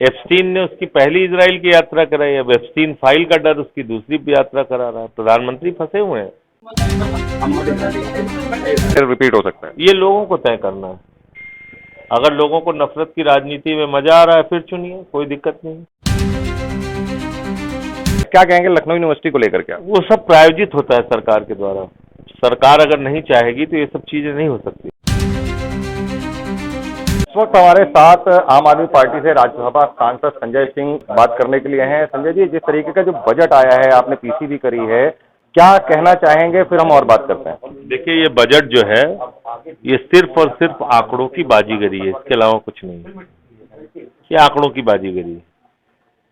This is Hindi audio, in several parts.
एप्स्टीन ने उसकी पहली इजराइल की यात्रा कराई, अब एप्स्टीन फाइल का डर उसकी दूसरी यात्रा करा रहा है। प्रधानमंत्री फंसे हुए हैं। फिर रिपीट हो सकता है। ये लोगों को तय करना है। अगर लोगों को नफरत की राजनीति में मजा आ रहा है फिर चुनिए, कोई दिक्कत नहीं। क्या कहेंगे लखनऊ यूनिवर्सिटी को लेकर? क्या वो सब प्रायोजित होता है सरकार के द्वारा। सरकार अगर नहीं चाहेगी तो ये सब चीजें नहीं हो सकती। इस वक्त हमारे साथ आम आदमी पार्टी से राज्यसभा सांसद संजय सिंह बात करने के लिए हैं। संजय जी, जिस तरीके का जो बजट आया है, आपने पीसी भी करी है, क्या कहना चाहेंगे? फिर हम और बात करते हैं। देखिए, ये बजट जो है ये सिर्फ और सिर्फ आंकड़ों की बाजीगरी है, इसके अलावा कुछ नहीं है। ये आंकड़ों की बाजीगरी है।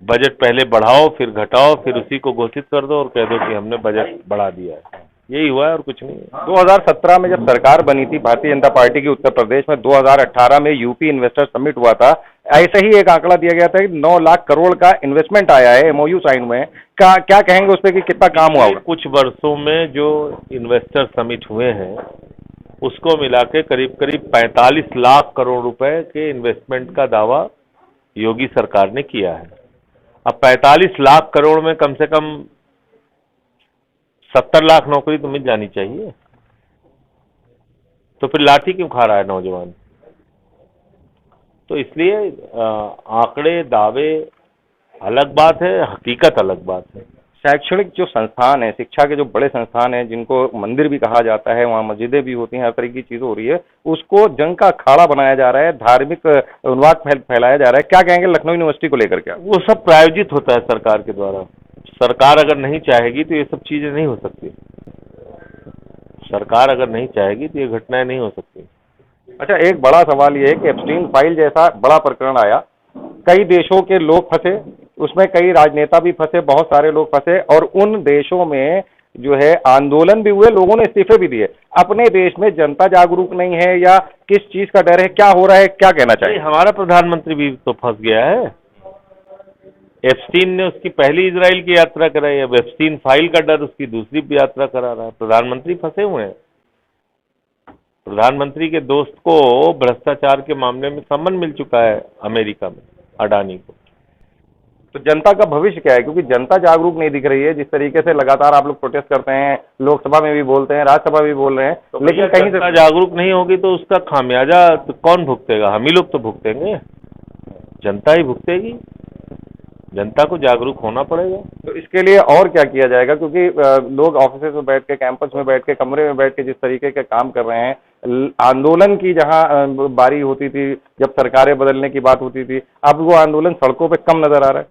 बजट पहले बढ़ाओ फिर घटाओ फिर उसी को घोषित कर दो और कह दो कि हमने बजट बढ़ा दिया है। यही हुआ है और कुछ नहीं है। 2017 में जब सरकार बनी थी भारतीय जनता पार्टी की उत्तर प्रदेश में, 2018 में यूपी इन्वेस्टर समिट हुआ था, ऐसे ही एक आंकड़ा दिया गया था कि 9 लाख करोड़ का इन्वेस्टमेंट आया है, एमओयू साइन हुए हैं। क्या कहेंगे उस पर कि कितना काम हुआ होगा? कुछ वर्षों में जो इन्वेस्टर समिट हुए हैं उसको मिला के करीब करीब 45 लाख करोड़ रुपए के इन्वेस्टमेंट का दावा योगी सरकार ने किया है। अब 45 लाख करोड़ में कम से कम 70 लाख नौकरी तो मिल जानी चाहिए। तो फिर लाठी क्यों खा रहा है नौजवान? तो इसलिए आंकड़े दावे अलग बात है, हकीकत अलग बात है। शैक्षणिक जो संस्थान है, शिक्षा के जो बड़े संस्थान हैं, जिनको मंदिर भी कहा जाता है, वहाँ मस्जिदें भी होती हैं, हर तरह की चीजें हो रही है, उसको जंग का अखाड़ा बनाया जा रहा है, धार्मिक उन्माद फैलाया जा रहा है। क्या कहेंगे लखनऊ यूनिवर्सिटी को लेकर? क्या वो सब प्रायोजित होता है सरकार के द्वारा। सरकार अगर नहीं चाहेगी तो ये सब चीजें नहीं हो सकती। सरकार अगर नहीं चाहेगी तो ये घटनाएं नहीं हो सकती। अच्छा, एक बड़ा सवाल ये है कि एप्स्टीन फाइल जैसा बड़ा प्रकरण आया, कई देशों के लोग फंसे, उसमें कई राजनेता भी फंसे, बहुत सारे लोग फंसे, और उन देशों में जो है आंदोलन भी हुए, लोगों ने इस्तीफे भी दिए। अपने देश में जनता जागरूक नहीं है या किस चीज का डर है? क्या हो रहा है? क्या कहना चाहिए? हमारा प्रधानमंत्री भी तो फंस गया है। एप्स्टीन ने उसकी पहली इजराइल की यात्रा कराई, अब एप्स्टीन फाइल का डर उसकी दूसरी यात्रा करा रहा है। प्रधानमंत्री फंसे हुए हैं। प्रधानमंत्री के दोस्त को भ्रष्टाचार के मामले में सम्मन मिल चुका है अमेरिका में, अडानी को। तो जनता का भविष्य क्या है? क्योंकि जनता जागरूक नहीं दिख रही है। जिस तरीके से लगातार आप लोग प्रोटेस्ट करते हैं, लोकसभा में भी बोलते हैं, राज्यसभा भी बोल रहे हैं, तो लेकिन कहीं से जागरूक नहीं होगी तो उसका खामियाजा तो कौन भुगतेगा? हम ही लोग तो भुगतेंगे, जनता ही भुगतेगी। जनता को जागरूक होना पड़ेगा। तो इसके लिए और क्या किया जाएगा? क्योंकि लोग ऑफिस में बैठ के, कैंपस में बैठ के, कमरे में बैठ के जिस तरीके के काम कर रहे हैं, आंदोलन की जहां बारी होती थी, जब सरकारें बदलने की बात होती थी, अब वो आंदोलन सड़कों पे कम नजर आ रहा है।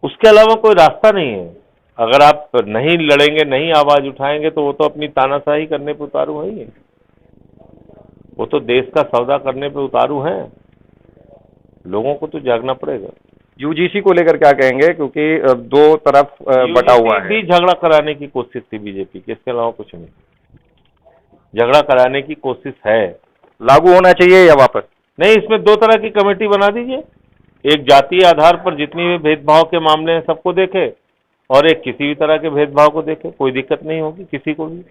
उसके अलावा कोई रास्ता नहीं है। अगर आप नहीं लड़ेंगे, नहीं आवाज उठाएंगे तो वो तो अपनी तानाशाही करने पे उतारू है। वो तो देश का सौदा करने पे उतारू हैं। लोगों को तो जागना पड़ेगा। यूजीसी को लेकर क्या कहेंगे? क्योंकि दो तरफ बटा हुआ है। भी झगड़ा कराने की कोशिश थी बीजेपी की, इसके अलावा कुछ नहीं। झगड़ा कराने की कोशिश है। लागू होना चाहिए या वापस? नहीं, इसमें 2 तरह की कमेटी बना दीजिए। एक जातीय आधार पर जितनी भी भेदभाव के मामले हैं सबको देखे, और एक किसी भी तरह के भेदभाव को देखे। कोई दिक्कत नहीं होगी किसी को भी।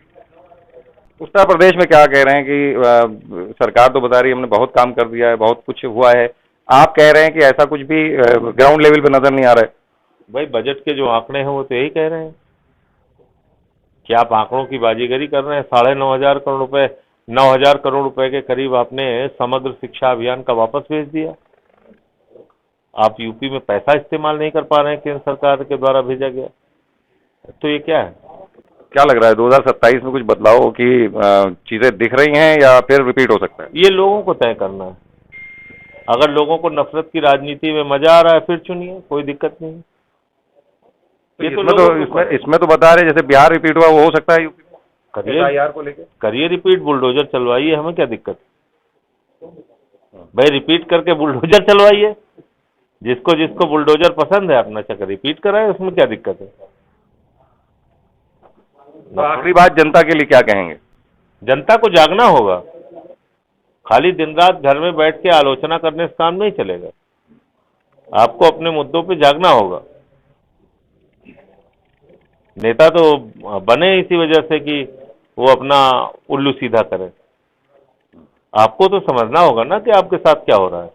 उत्तर प्रदेश में क्या कह रहे हैं कि सरकार तो बता रही है हमने बहुत काम कर दिया है, बहुत कुछ हुआ है। आप कह रहे हैं कि ऐसा कुछ भी ग्राउंड लेवल पे नजर नहीं आ रहा है। भाई, बजट के जो आंकड़े हैं वो तो यही कह रहे हैं कि आप आंकड़ों की बाजीगरी कर रहे हैं। 9,500 करोड़ रुपए, 9,000 करोड़ रुपए के करीब आपने समग्र शिक्षा अभियान का वापस भेज दिया। आप यूपी में पैसा इस्तेमाल नहीं कर पा रहे हैं, केंद्र सरकार के द्वारा भेजा गया। तो ये क्या है? क्या लग रहा है 2027 में कुछ बदलाव की चीजें दिख रही हैं या फिर रिपीट हो सकता है? ये लोगों को तय करना है। अगर लोगों को नफरत की राजनीति में मजा आ रहा है फिर चुनिए, कोई दिक्कत नहीं। इसमें तो बता रहे जैसे बिहार रिपीट हुआ, वो हो सकता है यूपी को लेकर। करिए रिपीट, बुलडोजर चलवाइए, हमें क्या दिक्कत? भाई, रिपीट करके बुलडोजर चलवाइए। जिसको जिसको बुलडोजर पसंद है अपना चक्कर रिपीट कराए, उसमें क्या दिक्कत है? तो आखिरी बात जनता के लिए क्या कहेंगे? जनता को जागना होगा। खाली दिन रात घर में बैठ के आलोचना करने से काम नहीं चलेगा। आपको अपने मुद्दों पे जागना होगा। नेता तो बने इसी वजह से कि वो अपना उल्लू सीधा करे। आपको तो समझना होगा ना कि आपके साथ क्या हो रहा है।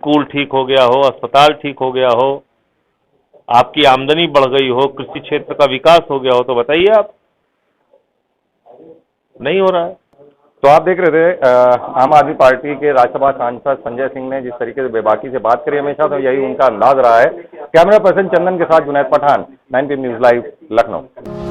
स्कूल ठीक हो गया हो, अस्पताल ठीक हो गया हो, आपकी आमदनी बढ़ गई हो, कृषि क्षेत्र का विकास हो गया हो, तो बताइए आप। नहीं हो रहा है। तो आप देख रहे थे आम आदमी पार्टी के राज्यसभा सांसद संजय सिंह ने जिस तरीके से बेबाकी से बात करी हमेशा, तो यही उनका अंदाज रहा है। कैमरा पर्सन चंदन के साथ Junaid Pathan, 9 PM news live, Lucknow.